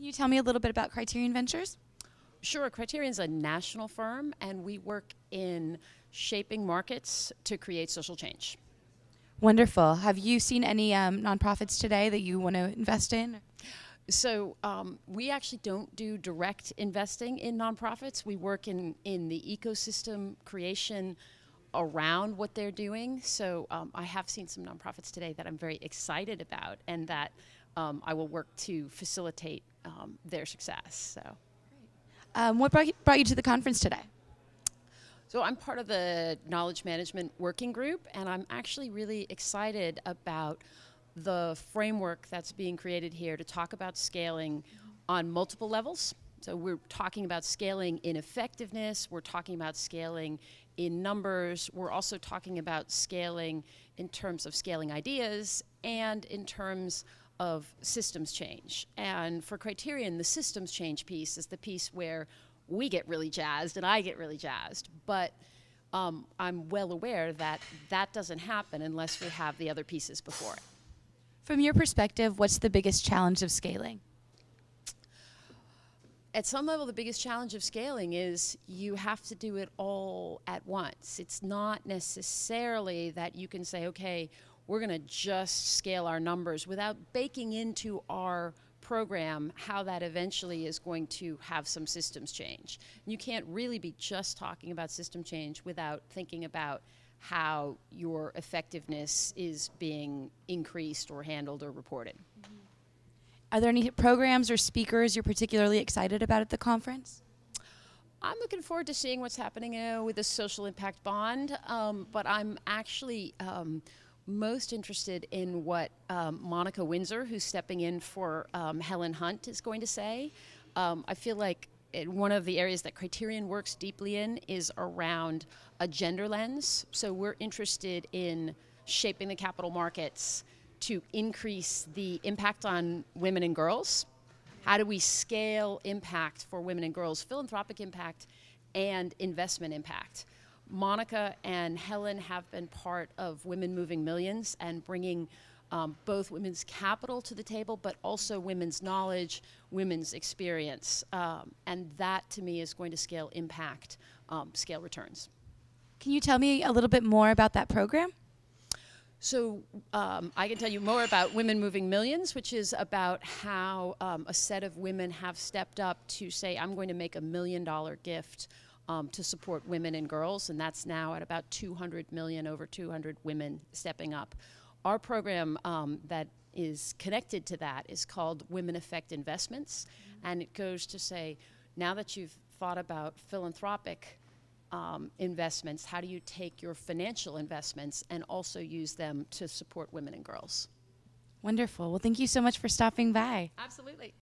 Can you tell me a little bit about Criterion Ventures? Sure. Criterion's a national firm, and we work in shaping markets to create social change. Wonderful. Have you seen any nonprofits today that you want to invest in? So we actually don't do direct investing in nonprofits. We work in the ecosystem creation around what they're doing. So I have seen some nonprofits today that I'm very excited about, and that I will work to facilitate their success. So, What brought you to the conference today? So I'm part of the Knowledge Management Working Group, and I'm actually really excited about the framework that's being created here to talk about scaling on multiple levels. So we're talking about scaling in effectiveness, we're talking about scaling in numbers, we're also talking about scaling in terms of scaling ideas and in terms of systems change. And for Criterion, the systems change piece is the piece where we get really jazzed and I get really jazzed, but I'm well aware that that doesn't happen unless we have the other pieces before it. From your perspective, what's the biggest challenge of scaling? At some level, the biggest challenge of scaling is you have to do it all at once. It's not necessarily that you can say, okay, we're going to just scale our numbers without baking into our program how that eventually is going to have some systems change. And you can't really be just talking about system change without thinking about how your effectiveness is being increased or handled or reported. Mm-hmm. Are there any programs or speakers you're particularly excited about at the conference? I'm looking forward to seeing what's happening with the social impact bond, but I'm actually most interested in what Monica Windsor, who's stepping in for Helen Hunt, is going to say. I feel like one of the areas that Criterion works deeply in is around a gender lens. So we're interested in shaping the capital markets to increase the impact on women and girls. How do we scale impact for women and girls, philanthropic impact and investment impact? Monica and Helen have been part of Women Moving Millions and bringing both women's capital to the table, but also women's knowledge, women's experience. And that, to me, is going to scale impact, scale returns. Can you tell me a little bit more about that program? So I can tell you more about Women Moving Millions, which is about how a set of women have stepped up to say, I'm going to make $1 million gift to support women and girls, and that's now at about 200 million, over 200 women stepping up. Our program that is connected to that is called Women Affect Investments, and it goes to say, now that you've thought about philanthropic investments, how do you take your financial investments and also use them to support women and girls? Wonderful. Well, thank you so much for stopping by. Absolutely.